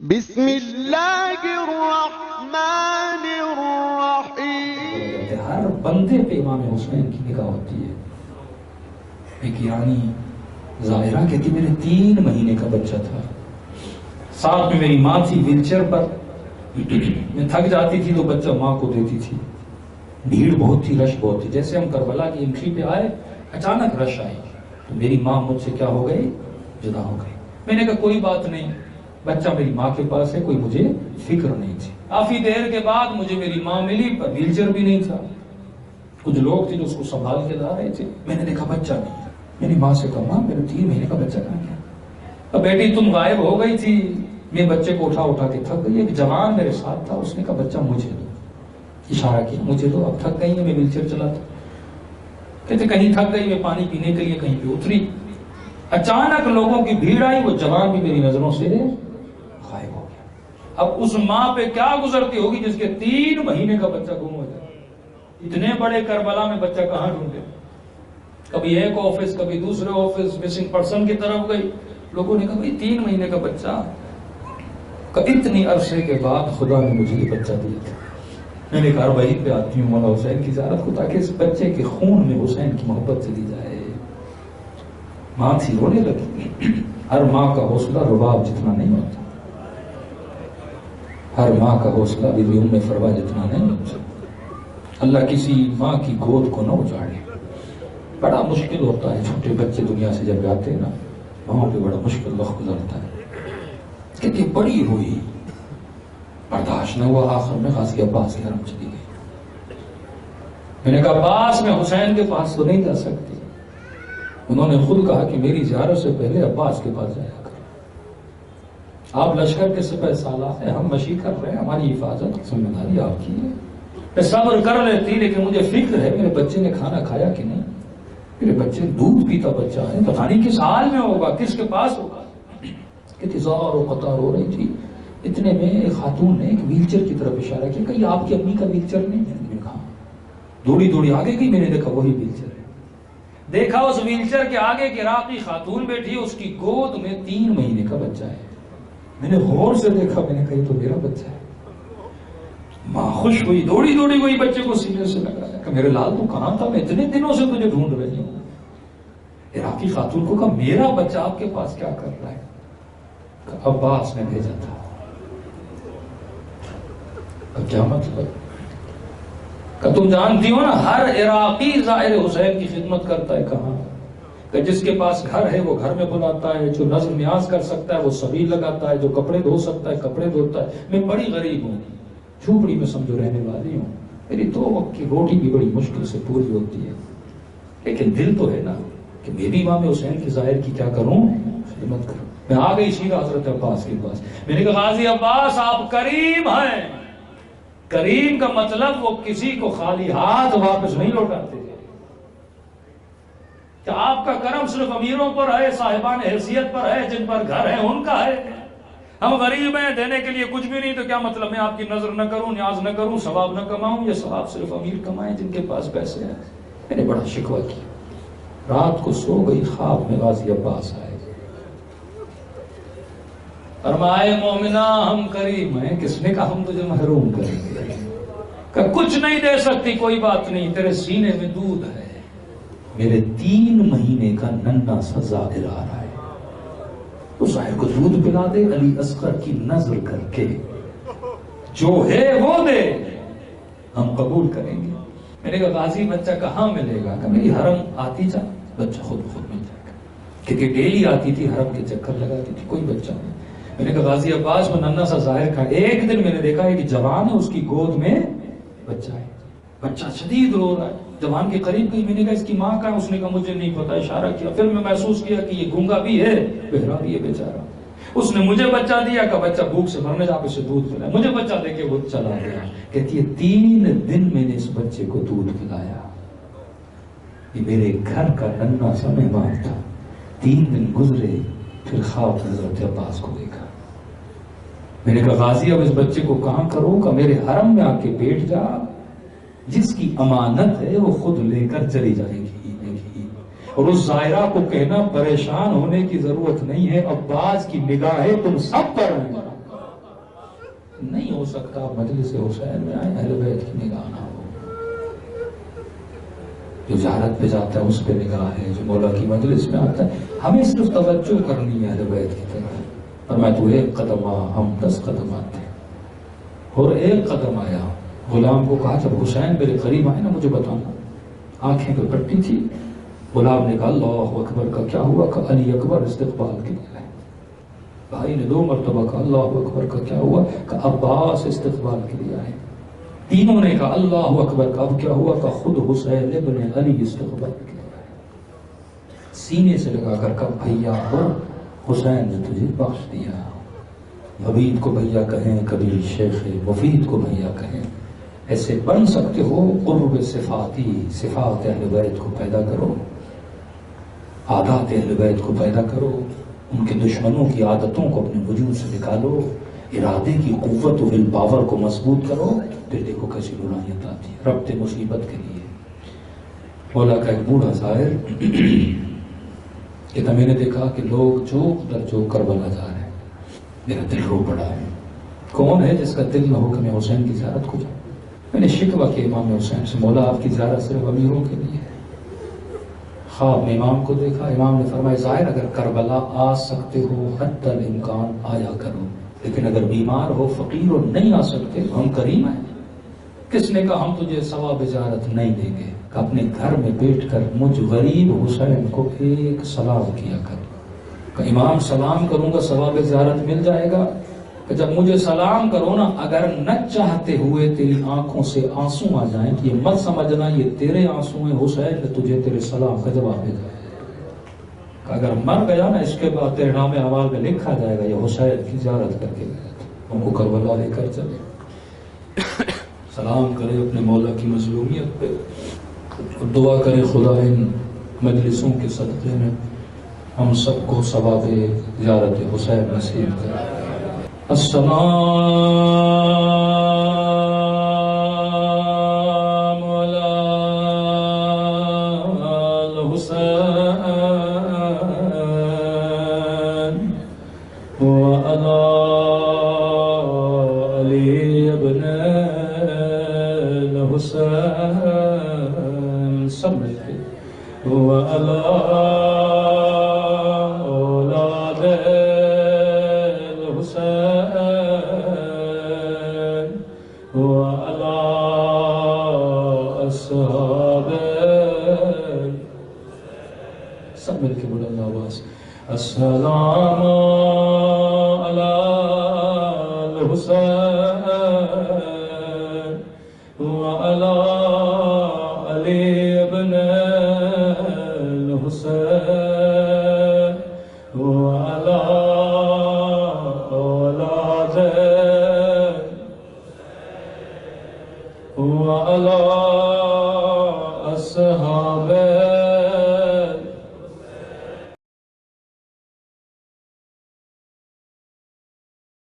بسم اللہ الرحمن الرحیم۔ ہر بندے پہ امام حسین کی نگاہ ہوتی ہے۔ ایک ایرانی ظاہرہ کہتی میرے 3 مہینے کا بچہ تھا، ساتھ میں میری ماں تھی ویل چیئر پر، میں تھک جاتی تھی تو بچہ ماں کو دیتی تھی۔ بھیڑ بہت تھی، رش بہت تھی۔ جیسے ہم کربلا کی انٹری پہ آئے اچانک رش آئی تو میری ماں مجھ سے کیا ہو گئی، جدا ہو گئی۔ میں نے کہا کوئی بات نہیں، بچہ میری ماں کے پاس ہے، کوئی مجھے فکر نہیں تھی۔ کافی دیر کے بعد مجھے میری ماں ملی پر ویل چیئر بھی نہیں تھا، کچھ لوگ تھے جو اس کو سنبھال کے لا رہے تھے۔ میں نے دیکھا بچہ نہیں ہے، میری ماں سے کہا ماں میرے 3 مہینے کا بچہ کہاں گیا؟ اب بیٹی تم غائب ہو گئی تھی، میں بچے کو اٹھا کے تھک گئی۔ ایک جوان میرے ساتھ تھا، اس نے کہا بچہ مجھے دو، اشارہ کیا مجھے دو، اب تھک گئی ہے، میں ویل چیئر چلاتا۔ کہتے کہیں تھک گئی، میں پانی پینے کے لیے کہیں پہ اتری، اچانک لوگوں کی بھیڑ آئی، وہ جوان بھی میری نظروں سے غائب ہو گیا۔ اب اس ماں پہ کیا گزرتی ہوگی جس کے 3 مہینے کا بچہ گم ہو جائے؟ اتنے بڑے کربلا میں بچہ کہاں ڈھونڈے؟ کبھی ایک آفس، کبھی دوسرے آفس، مسنگ پرسن کی طرف گئی، لوگوں نے کہا بھائی 3 مہینے کا بچہ، اتنی عرصے کے بعد خدا نے مجھے یہ بچہ دیا تھا۔ میں نے کہا وہی پہ آتی ہوں مولا حسین کی زیارت کو، تاکہ اس بچے کے خون میں حسین کی محبت چلی جائے۔ ماں تھی، رونے لگی۔ ہر ماں کا حوصلہ رباب جتنا نہیں ہوتا، ہر ماں کا حوصلہ بی بی ام فروا جتنا نہیں ہوتا۔ اللہ کسی ماں کی گود کو نہ اجاڑے، بڑا مشکل ہوتا ہے۔ چھوٹے بچے دنیا سے جب جاتے ہیں نا، وہاں پہ بڑا مشکل وقت گزرتا ہے۔ کہتی بڑی ہوئی، برداشت نہ ہوا، آخر میں غازی عباس کے حرم چلی گئی۔ میں نے کہا عباس میں حسین کے پاس تو نہیں جا سکتی۔ انہوں نے خود کہا کہ میری زیارت سے پہلے عباس کے پاس جایا کر، آپ لشکر کے سپہ سالار ہیں، ہم مشی کر رہے ہیں، ہماری حفاظت ذمہ داری آپ کی ہے۔ میں صبر کر لیتی، لیکن مجھے فکر ہے میرے بچے نے کھانا کھایا کہ نہیں، میرے بچے دودھ پیتا بچہ ہے، پتہ نہیں کس حال میں ہوگا، کس کے پاس ہوگا۔ کتنی زار و قطار ہو رہی تھی۔ اتنے میں ایک خاتون نے ایک ویل چیئر کی طرف اشارہ کیا کہ آپ کی امی کا ویل چیئر نہیں ہے؟ میں نے کہا دوڑی آگے گئی، میں نے دیکھا وہی ویل چیئر ہے۔ دیکھا اس ویل چیئر کے آگے ایک عراقی خاتون بیٹھی، اس کی گود میں 3 مہینے کا بچہ ہے۔ میں نے غور سے دیکھا، میں نے کہا یہ تو میرا بچہ ہے۔ ماں خوش ہوئی، دوڑی وہی بچے کو سینے سے لگایا کہ میرے لال تو کہاں تھا، میں اتنے دنوں سے تجھے ڈھونڈ رہی ہوں۔ عراقی خاتون کو کہا میرا بچہ آپ کے پاس کیا کر رہا ہے؟ عباس نے بھیجا تھا۔ اب کیا مطلب؟ کہ تم جانتی ہو نا، ہر عراقی زائر حسین کی خدمت کرتا ہے کہاں؟ کہ جس کے پاس گھر ہے وہ گھر میں بلاتا ہے، جو نظر نیاز کر سکتا ہے وہ سبیل لگاتا ہے، جو کپڑے دھو سکتا ہے کپڑے دھوتا ہے۔ میں بڑی غریب ہوں، جھوپڑی میں سمجھو رہنے والی ہوں، میری 2 وقت کی روٹی بھی بڑی مشکل سے پوری ہوتی ہے، لیکن دل تو ہے نا کہ میں بھی امام حسین کی ظاہر کی کیا کروں، خدمت کروں۔ میں آ گئی سیدھا حضرت عباس کے پاس، میں نے کہا غازی عباس آپ کریم ہیں۔ کریم کا مطلب وہ کسی کو خالی ہاتھ واپس نہیں لوٹاتے، کہ آپ کا کرم صرف امیروں پر ہے، صاحبان حیثیت پر ہے، جن پر گھر ہے ان کا ہے۔ ہم غریب ہیں، دینے کے لیے کچھ بھی نہیں، تو کیا مطلب میں آپ کی نظر نہ کروں، نیاز نہ کروں، ثواب نہ کماؤں؟ یہ ثواب صرف امیر کمائیں جن کے پاس پیسے ہیں۔ میں نے بڑا شکوہ کیا، رات کو سو گئی، خواب میں غازی عباس آئے، فرمائے مومنہ ہم کریم ہیں۔ کس نے کہا ہم تجھے محروم کریں گے؟ کہ کچھ نہیں دے سکتی، کوئی بات نہیں، تیرے سینے میں دودھ ہے، میرے 3 مہینے کا ننھا سا ظاہر آ رہا ہے، تو ظاہر کو دودھ پلا دے، علی اصغر کی نظر کر کے جو ہے وہ دے، ہم قبول کریں گے۔ میں نے کہا غازی بچہ کہاں ملے گا؟ کہ میری حرم آتی جا، بچہ خود مل جائے گا، کیونکہ ڈیلی آتی تھی، حرم کے چکر لگاتی تھی، کوئی بچہ نہیں۔ میں نے کہا غازی عباس کو ننھا سا ظاہر کھا، ایک دن میں نے دیکھا ایک جوان ہے، اس کی گود میں بچہ ہے، بچہ شدید رو رہا ہے۔ جوان کے قریب گئی، میں نے کہا اس کی ماں کہاں؟ اس نے کہا مجھے نہیں پتا، اشارہ کیا، پھر میں محسوس کیا کہ یہ گونگا بھی ہے، بہرا بھی ہے بیچارہ۔ اس نے مجھے بچہ دیا کہ بچہ بھوک سے مرنے جا، اسے دودھ پلایا، مجھے بچہ دے کے وہ چلا گیا۔ کہتی ہے 3 دن میں نے اس بچے کو دودھ پلایا، یہ میرے گھر کا ننھا سا مہمان تھا۔ 3 دن گزرے، پھر خواب میں حضرت عباس کو دیکھا۔ میں نے کہا غازی اب اس بچے کو کہاں کروں؟ کہ میرے حرم میں آ کے بیٹھ جا، جس کی امانت ہے وہ خود لے کر چلی جائے گی۔ اور اس زائرہ کو کہنا پریشان ہونے کی ضرورت نہیں ہے، عباس کی نگاہیں تم سب پر ہیں۔ ہو سکتا مجلس حسین میں آئے اہل بیت کی نگاہ نہ ہو. جو زیارت پہ جاتا ہے اس پہ نگاہ ہے، جو مولا کی مجلس میں آتا ہے ہمیں صرف توجہ کرنی ہے اہل بیت کی طرف. اور میں تو ایک قدم ہم 10 قدم آتے ہیں. اور ایک قدم آیا، غلام کو کہا جب حسین میرے قریب آئے نا مجھے بتانا. آنکھیں پہ پٹی تھی. غلام نے کہا اللہ اکبر کا کیا ہوا؟ کہ علی اکبر استقبال کے لیے آئے. بھائی نے 2 مرتبہ کہا اللہ اکبر کا کیا ہوا؟ کہ عباس استقبال کے لیے آئے. تینوں نے کہا اللہ اکبر کا اب کیا ہوا؟ کہ خود حسین ابن علی استقبال کے لیے آئے. سینے سے لگا کر کہا بھیا ہو، حسین نے تجھے بخش دیا. مبید کو بھیا کہیں، کبھی شیخ مفید کو بھیا کہیں. ایسے بن سکتے ہو قرب صفاتی، صفات اہل بیت کو پیدا کرو، عادات اہل بیت کو پیدا کرو، ان کے دشمنوں کی عادتوں کو اپنے وجود سے نکالو، ارادے کی قوت و ول پاور کو مضبوط کرو. پھر دیکھو کیسی نورانیت آتی ہے ربط مصیبت کے لیے. مولا کا ایک بوڑھا ظاہر کہ میں نے دیکھا کہ لوگ چوک در چوک کربلا جا رہے ہیں. میرا دل رو پڑا ہے. کون ہے جس کا دل نہ ہو کہ میں حسین کی زیارت کو جاؤں؟ میں نے شکوہ کیا امام حسین سے، مولا آپ کی زیارت صرف امیروں کے لیے ہے. خواب میں امام کو دیکھا. امام نے فرمایا ظاہر اگر کربلا آ سکتے ہو حتی الامکان آیا کرو، لیکن اگر بیمار ہو فقیر ہو نہیں آ سکتے تو ہم کریم ہیں. کس نے کہا ہم تجھے ثواب زیارت نہیں دیں گے؟ کہ اپنے گھر میں بیٹھ کر مجھ غریب حسین کو ایک سلام کیا کر. کہ امام سلام کروں گا ثواب زیارت مل جائے گا. کہ جب مجھے سلام کرو نا اگر نہ چاہتے ہوئے تیری آنکھوں سے آنسو آ جائیں کہ یہ مت سمجھنا یہ تیرے آنسو ہیں، حسین نے تجھے تیرے سلام کا جواب دے دیا. کہ اگر مر گیا نا اس کے بعد تیرے نام اعمال میں لکھا جائے گا یہ حسین کی زیارت کر کے گیا. ان کو کربلا لے کر چلے، سلام کرے اپنے مولا کی مظلومیت پہ، اور دعا کرے خدا ان مجلسوں کے صدقے میں ہم سب کو ثواب زیارت حسین نصیب کرے. السلام علی الحسین وعلی علی ابن الحسین. سب ملتے وعلی اولاد الحسین وعلی اصحاب. سب مل کے بلند آواز السلام علی الحسین وعلی علی ابن الحسین وعلی اولاد وعلی اصحاب